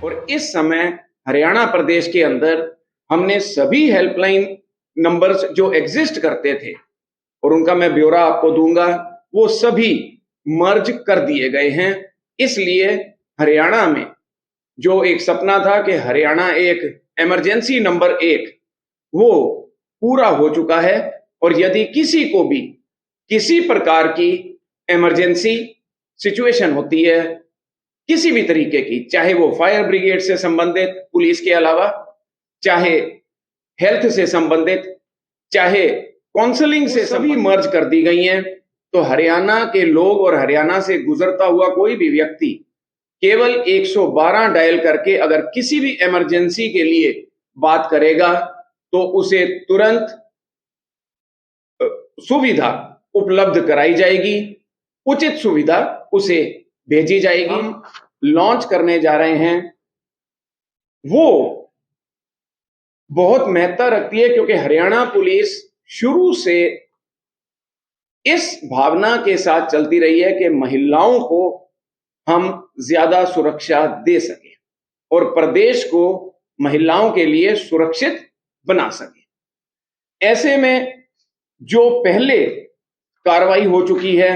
और इस समय हरियाणा प्रदेश के अंदर हमने सभी हेल्पलाइन नंबर्स जो एग्जिस्ट करते थे और उनका मैं ब्यौरा आपको दूंगा, वो सभी मर्ज कर दिए गए हैं। इसलिए हरियाणा में जो एक सपना था कि हरियाणा एक इमरजेंसी नंबर 1, वो पूरा हो चुका है। और यदि किसी को भी किसी प्रकार की इमरजेंसी सिचुएशन होती है किसी भी तरीके की, चाहे वो फायर ब्रिगेड से संबंधित पुलिस के अलावा, चाहे हेल्थ से संबंधित, चाहे काउंसलिंग से, सभी मर्ज कर दी गई हैं। तो हरियाणा के लोग और हरियाणा से गुजरता हुआ कोई भी व्यक्ति केवल 112 डायल करके अगर किसी भी इमरजेंसी के लिए बात करेगा तो उसे तुरंत सुविधा उपलब्ध कराई जाएगी, उचित सुविधा उसे भेजी जाएगी। हम लॉन्च करने जा रहे हैं, वो बहुत महत्ता रखती है क्योंकि हरियाणा पुलिस शुरू से इस भावना के साथ चलती रही है कि महिलाओं को हम ज्यादा सुरक्षा दे सकें और प्रदेश को महिलाओं के लिए सुरक्षित बना सकें। ऐसे में जो पहले कार्रवाई हो चुकी है,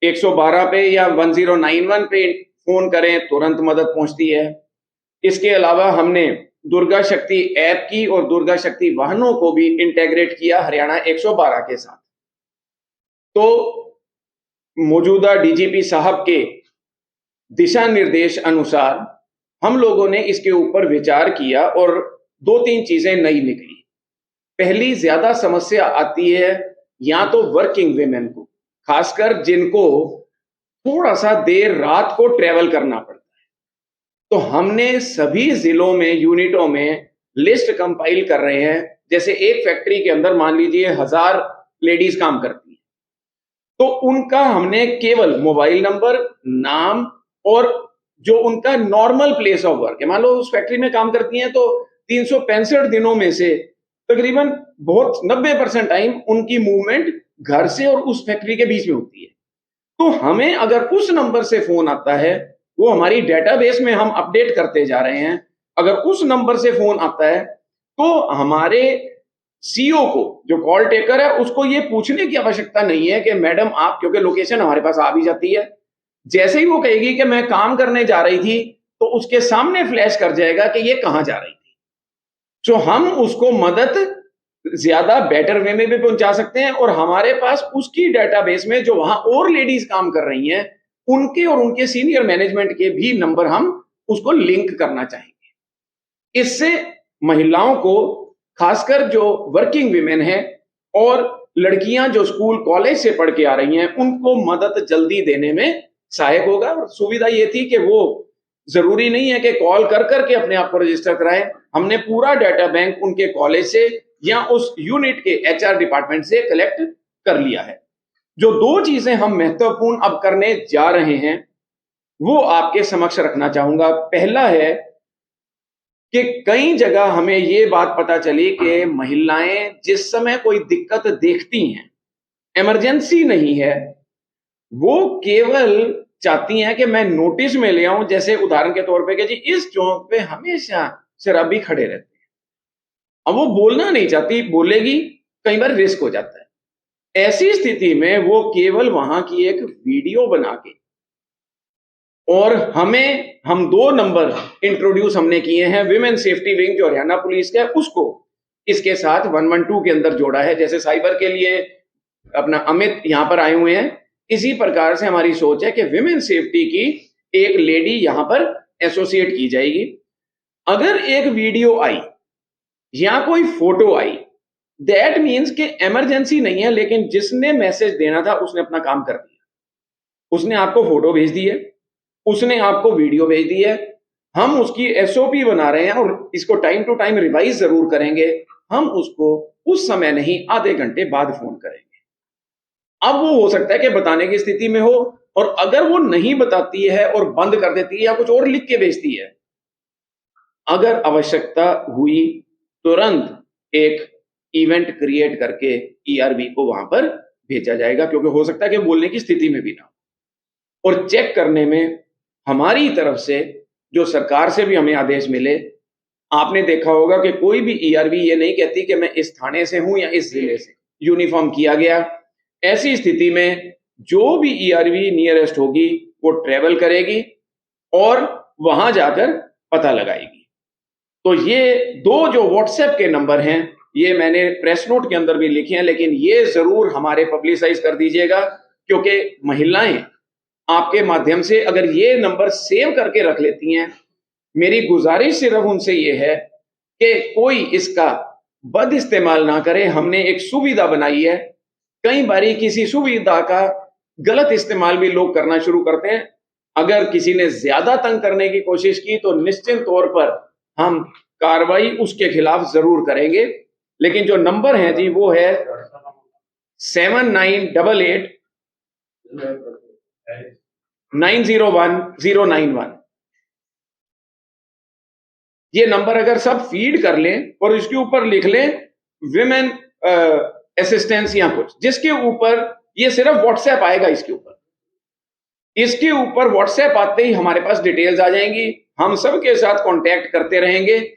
112 पे या 1091 पे फोन करें तुरंत मदद पहुंचती है। इसके अलावा हमने दुर्गा शक्ति ऐप की और दुर्गा शक्ति वाहनों को भी इंटीग्रेट किया हरियाणा 112 के साथ। तो मौजूदा डीजीपी साहब के दिशा निर्देश अनुसार हम लोगों ने इसके ऊपर विचार किया और 2-3 चीजें नई निकली। पहली ज्यादा समस्या आती है या तो वर्किंग विमेन को, खासकर जिनको थोड़ा सा देर रात को ट्रेवल करना पड़ता है। तो हमने सभी जिलों में यूनिटों में लिस्ट कंपाइल कर रहे हैं। जैसे एक फैक्ट्री के अंदर मान लीजिए 1000 लेडीज काम करती हैं, तो उनका हमने केवल मोबाइल नंबर, नाम और जो उनका नॉर्मल प्लेस ऑफ वर्क है, मान लो उस फैक्ट्री में काम करती हैं तो 365 दिनों में से तकरीबन बहुत 90% टाइम उनकी मूवमेंट घर से और उस फैक्ट्री के बीच में होती है। तो हमें अगर उस नंबर से फोन आता है, वो हमारी डेटाबेस में हम अपडेट करते जा रहे हैं, अगर उस नंबर से फोन आता है तो हमारे सीओ को, जो कॉल टेकर है, उसको ये पूछने की आवश्यकता नहीं है कि मैडम आप, क्योंकि लोकेशन हमारे पास आ भी जाती है, जैसे ही वो कहेगी कि मैं काम करने जा रही थी तो उसके सामने फ्लैश कर जाएगा कि ये कहां जा रही थी। तो हम उसको मदद ज्यादा बेटर वे में भी पहुंचा सकते हैं और हमारे पास उसकी डेटाबेस में जो वहां और लेडीज काम कर रही हैं उनके और उनके सीनियर मैनेजमेंट के भी नंबर हम उसको लिंक करना चाहेंगे। इससे महिलाओं को, खासकर जो वर्किंग विमेन है और लड़कियां जो स्कूल कॉलेज से पढ़ के आ रही हैं, उनको मदद जल्दी देने में सहायक होगा। और सुविधा ये थी कि वो जरूरी नहीं है कि कॉल कर करके अपने आप को रजिस्टर कराएं। हमने पूरा डाटा बैंक उनके कॉलेज से या उस यूनिट के एचआर डिपार्टमेंट से कलेक्ट कर लिया है। जो 2 चीजें हम महत्वपूर्ण अब करने जा रहे हैं वो आपके समक्ष रखना चाहूंगा। पहला है कि कई जगह हमें ये बात पता चली कि महिलाएं जिस समय कोई दिक्कत देखती हैं, इमरजेंसी नहीं है, वो केवल चाहती हैं कि मैं नोटिस में ले आऊं, जैसे उदाहरण के तौर पे कि जी इस चौक पे हमेशा शराबी खड़े रहते हैं। अब वो बोलना नहीं चाहती, बोलेगी कई बार रिस्क हो जाता है। ऐसी स्थिति में वो केवल वहां की एक वीडियो बना के, और हम 2 नंबर इंट्रोड्यूस हमने किए हैं, विमेन सेफ्टी विंग जो हरियाणा पुलिस का है उसको इसके साथ 112 के अंदर जोड़ा है। जैसे साइबर के लिए अपना अमित यहां पर आए हुए हैं, इसी प्रकार से हमारी सोच है कि विमेन सेफ्टी की एक लेडी यहां पर एसोसिएट की जाएगी। अगर एक वीडियो आई या कोई फोटो आई, दैट मीन्स कि इमरजेंसी नहीं है, लेकिन जिसने मैसेज देना था उसने अपना काम कर दिया। उसने आपको फोटो भेज दी है, उसने आपको वीडियो भेज दी है। हम उसकी एसओपी बना रहे हैं और इसको टाइम टू टाइम रिवाइज जरूर करेंगे। हम उसको उस समय नहीं, आधे घंटे बाद फोन करेंगे। अब वो हो सकता है कि बताने की स्थिति में हो, और अगर वो नहीं बताती है और बंद कर देती है या कुछ और लिख के भेजती है, अगर आवश्यकता हुई तुरंत एक इवेंट क्रिएट करके ईआरबी को वहां पर भेजा जाएगा, क्योंकि हो सकता है कि बोलने की स्थिति में भी ना हो। और चेक करने में हमारी तरफ से जो सरकार से भी हमें आदेश मिले, आपने देखा होगा कि कोई भी ईआरबी ये नहीं कहती कि मैं इस थाने से हूं या इस जिले से, यूनिफॉर्म किया गया। ऐसी स्थिति में जो भी ईआरबी नियरेस्ट होगी वो ट्रेवल करेगी और वहां जाकर पता लगाएगी। तो ये दो जो व्हाट्सएप के नंबर हैं, ये मैंने प्रेस नोट के अंदर भी लिखे हैं, लेकिन ये जरूर हमारे पब्लिसाइज कर दीजिएगा, क्योंकि महिलाएं आपके माध्यम से अगर ये नंबर सेव करके रख लेती हैं, मेरी गुजारिश सिर्फ उनसे ये है कि कोई इसका बद इस्तेमाल ना करे। हमने एक सुविधा बनाई है, कई बारी किसी सुविधा का गलत इस्तेमाल भी लोग करना शुरू करते हैं। अगर किसी ने ज्यादा तंग करने की कोशिश की तो निश्चित तौर पर हम कार्रवाई उसके खिलाफ जरूर करेंगे। लेकिन जो नंबर है जी वो है 7988 901 091। ये नंबर अगर सब फीड कर लें और इसके ऊपर लिख लें विमेन असिस्टेंस या कुछ, जिसके ऊपर ये सिर्फ व्हाट्सएप आएगा, इसके ऊपर व्हाट्सएप आते ही हमारे पास डिटेल्स आ जाएंगी, हम सबके साथ कांटेक्ट करते रहेंगे।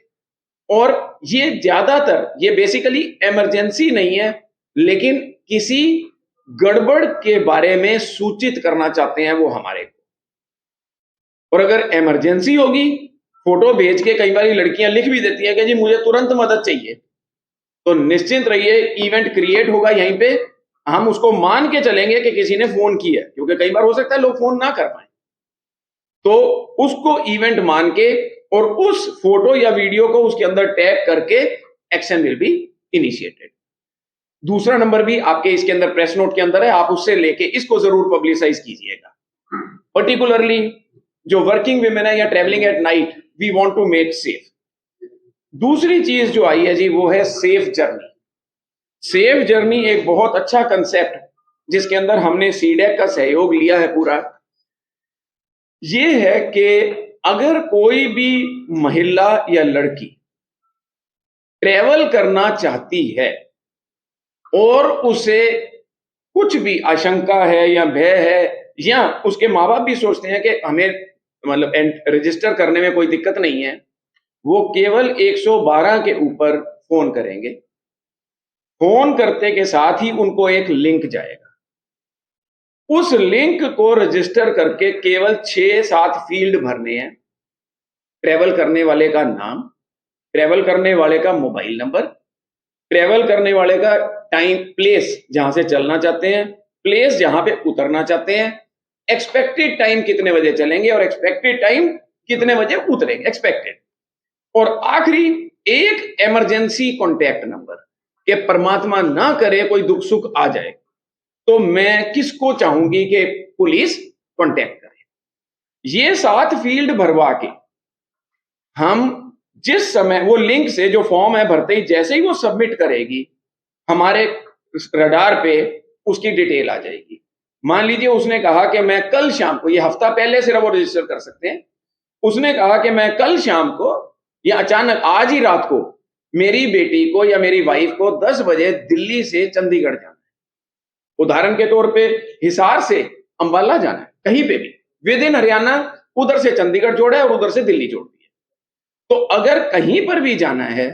और ये ज्यादातर ये बेसिकली इमरजेंसी नहीं है, लेकिन किसी गड़बड़ के बारे में सूचित करना चाहते हैं वो हमारे को। और अगर इमरजेंसी होगी, फोटो भेज के कई बार लड़कियां लिख भी देती हैं कि जी मुझे तुरंत मदद चाहिए, तो निश्चिंत रहिए इवेंट क्रिएट होगा यहीं पे, हम उसको मान के चलेंगे कि किसी ने फोन किया, क्योंकि कई बार हो सकता है लोग फोन ना कर पाए, तो उसको इवेंट मान के और उस फोटो या वीडियो को उसके अंदर टैग करके एक्शन विल बी इनिशिएटेड। दूसरा नंबर भी आपके इसके अंदर प्रेस नोट के अंदर है, आप उससे लेके इसको जरूर पब्लिसाइज कीजिएगा। पर्टिकुलरली जो वर्किंग विमेन है या travelling at night, we want to make safe. दूसरी चीज जो आई है जी वो है सेफ जर्नी। सेफ जर्नी एक बहुत अच्छा कंसेप्ट जिसके अंदर हमने सीडेक का सहयोग लिया है पूरा। ये है कि अगर कोई भी महिला या लड़की ट्रेवल करना चाहती है और उसे कुछ भी आशंका है या भय है, या उसके माँ बाप भी सोचते हैं कि हमें मतलब रजिस्टर करने में कोई दिक्कत नहीं है, वो केवल 112 के ऊपर फोन करेंगे। फोन करते के साथ ही उनको एक लिंक जाएगा, उस लिंक को रजिस्टर करके केवल 6-7 फील्ड भरने हैं। ट्रेवल करने वाले का नाम, ट्रेवल करने वाले का मोबाइल नंबर, ट्रेवल करने वाले का टाइम, प्लेस जहां से चलना चाहते हैं, प्लेस जहां पे उतरना चाहते हैं, एक्सपेक्टेड टाइम कितने बजे चलेंगे और एक्सपेक्टेड टाइम कितने बजे उतरेंगे एक्सपेक्टेड, और आखिरी एक इमरजेंसी कॉन्टैक्ट नंबर कि परमात्मा ना करे कोई दुख सुख आ जाए तो मैं किसको चाहूंगी कि पुलिस कांटेक्ट करे। ये 7 फील्ड भरवा के हम जिस समय वो लिंक से जो फॉर्म है भरते ही जैसे ही वो सबमिट करेगी, हमारे रडार पे उसकी डिटेल आ जाएगी। मान लीजिए उसने कहा कि मैं कल शाम को, ये हफ्ता पहले सिर्फ वो रजिस्टर कर सकते हैं, उसने कहा कि मैं कल शाम को या अचानक आज ही रात को मेरी बेटी को या मेरी वाइफ को 10 बजे दिल्ली से चंडीगढ़ जाना है, उदाहरण के तौर पे हिसार से अंबाला जाना है, कहीं पे भी विद इन हरियाणा, उधर से चंडीगढ़ जोड़ा है और उधर से दिल्ली जोड़ दी है। तो अगर कहीं पर भी जाना है,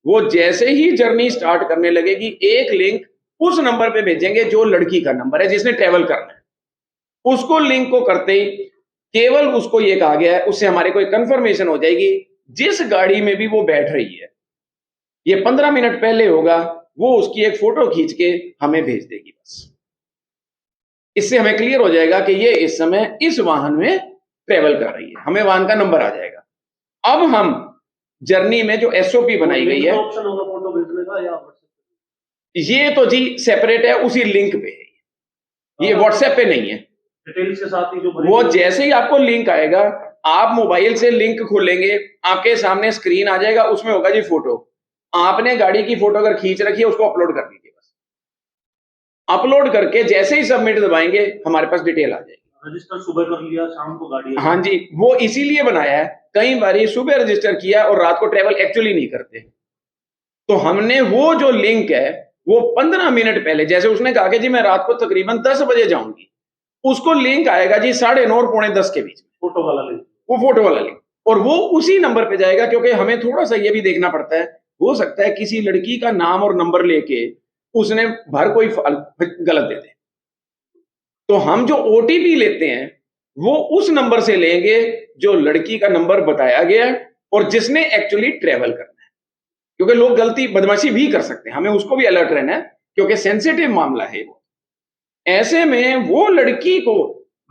वो जैसे ही जर्नी स्टार्ट करने लगेगी एक लिंक उस नंबर पे भेजेंगे जो लड़की का नंबर है जिसने ट्रेवल करना है। उसको लिंक को करते ही केवल उसको ये कहा गया है, उससे हमारे को कंफर्मेशन हो जाएगी जिस गाड़ी में भी वो बैठ रही है, ये 15 मिनट पहले होगा, वो उसकी एक फोटो खींच के हमें भेज देगी। बस इससे हमें क्लियर हो जाएगा कि ये इस समय इस वाहन में ट्रेवल कर रही है, हमें वाहन का नंबर आ जाएगा। अब हम जर्नी में जो एसओपी बनाई गई है, ऑप्शन होगा फोटो भेजने का या ये तो जी सेपरेट है, उसी लिंक पे है, ये व्हाट्सएप पे नहीं है। डिटेल्स के साथ ही जो वो जैसे ही आपको लिंक आएगा, आप मोबाइल से लिंक खोलेंगे, आपके सामने स्क्रीन आ जाएगा, उसमें होगा जी फोटो। आपने गाड़ी की फोटो अगर खींच रखी है उसको अपलोड कर दीजिए। बस अपलोड करके जैसे ही सबमिट दबाएंगे हमारे पास डिटेल आ जाएगी। रजिस्टर सुबह कर लिया, शाम को गाड़ी, हाँ जी, वो इसीलिए बनाया है, कई बार सुबह रजिस्टर किया और रात को ट्रेवल एक्चुअली नहीं करते, तो हमने वो जो लिंक है वो 15 मिनट पहले, जैसे उसने कहा कि जी मैं रात को तकरीबन 10 बजे जाऊंगी, उसको लिंक आएगा जी 9:30 और 9:45 के बीच में, फोटो वाला लिंक, वो फोटो वाला लिंक, और वो उसी नंबर पे जाएगा, क्योंकि हमें थोड़ा सा ये भी देखना पड़ता है, हो सकता है किसी लड़की का नाम और नंबर लेके उसने भर कोई गलत दे दे, तो हम जो ओटीपी लेते हैं वो उस नंबर से लेंगे जो लड़की का नंबर बताया गया और जिसने एक्चुअली ट्रेवल करना है, क्योंकि लोग गलती बदमाशी भी कर सकते हैं, हमें उसको भी अलर्ट रहना है क्योंकि सेंसिटिव मामला है वो। ऐसे में वो लड़की को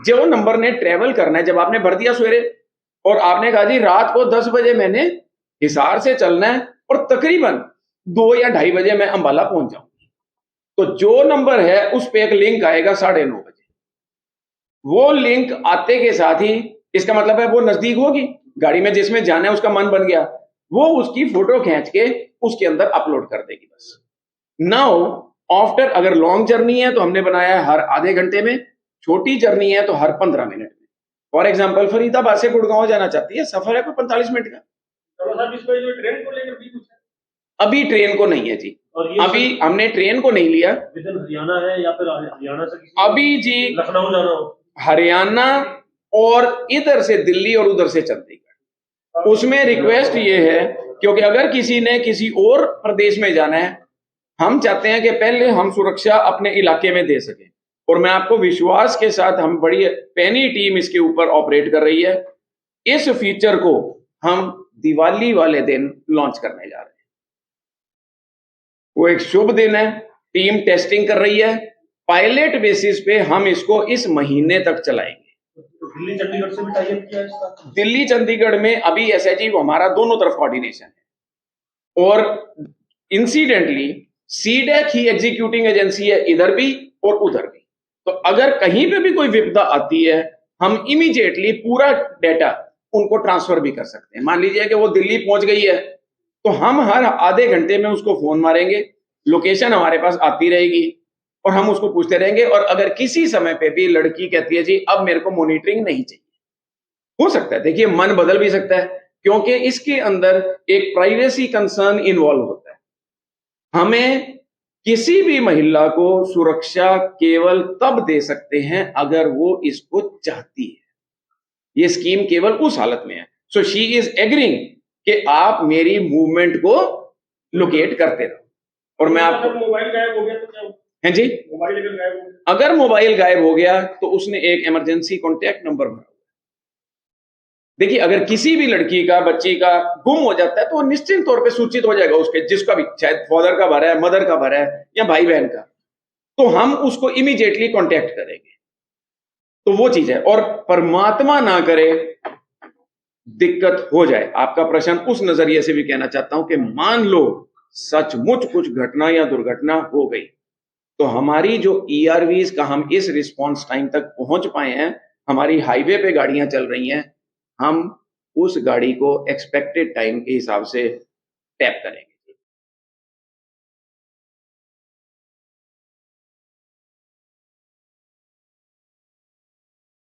जो नंबर ने ट्रेवल करना है, जब आपने भर दिया सवेरे और आपने कहा जी रात को 10 बजे मैंने हिसार से चलना है और तकरीबन 2 या 2:30 बजे मैं अंबाला पहुंच जाऊंगी, तो जो नंबर है उस पे एक लिंक आएगा 9:30 बजे। वो लिंक आते के साथ ही इसका मतलब है वो नजदीक होगी, गाड़ी में जिसमें जाना है उसका मन बन गया, वो उसकी फोटो खींच के उसके अंदर अपलोड कर देगी बस। नाउ आफ्टर, अगर लॉन्ग जर्नी है तो हमने बनाया है हर आधे घंटे में, छोटी जर्नी है तो हर 15 मिनट में। फॉर एग्जाम्पल फरीदाबाद से गुड़गांव जाना चाहती है, सफर है कोई 45 मिनट का। चलो सर, इसमें जो ट्रेन को लेकर भी कुछ है? अभी ट्रेन को नहीं है जी, और ये अभी हमने ट्रेन को नहीं लिया। विद इन हरियाणा है या फिर हरियाणा से किसी अभी जी लखनऊ जाना हो? हरियाणा और इधर से दिल्ली और उधर से चंडीगढ़। उसमें रिक्वेस्ट ये है, क्योंकि अगर किसी ने किसी और प्रदेश में जाना है, हम चाहते हैं कि पहले हम सुरक्षा अपने इलाके में दे सकें, और मैं आपको विश्वास के साथ, हम बड़ी पैनी टीम इसके ऊपर ऑपरेट कर रही है। इस फीचर को हम दिवाली वाले दिन लॉन्च करने जा रहे हैं। वो एक शुभ दिन है, टीम टेस्टिंग कर रही है, पायलट बेसिस पे हम इसको इस महीने तक चलाएंगे। तो दिल्ली चंडीगढ़ से भी टाई अप किया है इसका? दिल्ली चंडीगढ़ में अभी एसएचजी हमारा दोनों तरफ कोऑर्डिनेशन है, और इंसिडेंटली सीडेक ही एग्जीक्यूटिंग एजेंसी है इधर भी और उधर भी। तो अगर कहीं पे भी कोई विपदा आती है, हम इमीडिएटली पूरा डेटा उनको ट्रांसफर भी कर सकते हैं। मान लीजिए कि वो दिल्ली पहुंच गई है, तो हम हर आधे घंटे में उसको फोन मारेंगे, लोकेशन हमारे पास आती रहेगी और हम उसको पूछते रहेंगे। और अगर किसी समय पे भी लड़की कहती है जी अब मेरे को मॉनिटरिंग नहीं चाहिए, हो सकता है, देखिए मन बदल भी सकता है, क्योंकि इसके अंदर एक प्राइवेसी कंसर्न इन्वॉल्व होता है। हमें किसी भी महिला को सुरक्षा केवल तब दे सकते हैं अगर वो इसको चाहती है। ये स्कीम केवल उस हालत में है। सो शी इज एग्रीइंग कि आप मेरी मूवमेंट को लोकेट करते रहो। और मैं आपको, मोबाइल गायब हो गया तो क्या होगा? हैं जी, मोबाइल अगर गायब हो गया, अगर मोबाइल गायब हो गया तो उसने एक इमरजेंसी कॉन्टैक्ट नंबर भरा। देखिए, अगर किसी भी लड़की का, बच्ची का गुम हो जाता है तो वो निश्चित तौर पे सूचित हो जाएगा उसके, जिसका भी, शायद फादर का भरा है, मदर का भरा है या भाई बहन का, तो हम उसको इमीडिएटली कांटेक्ट करेंगे। तो वो चीज है। और परमात्मा ना करे दिक्कत हो जाए, आपका प्रश्न उस नजरिए से भी कहना चाहता हूं कि मान लो सचमुच कुछ घटना या दुर्घटना हो गई, तो हमारी जो ईआरवीज का हम इस रिस्पॉन्स टाइम तक पहुंच पाए हैं, हमारी हाईवे पे गाड़ियां चल रही हैं, हम उस गाड़ी को एक्सपेक्टेड टाइम के हिसाब से टैप करेंगे।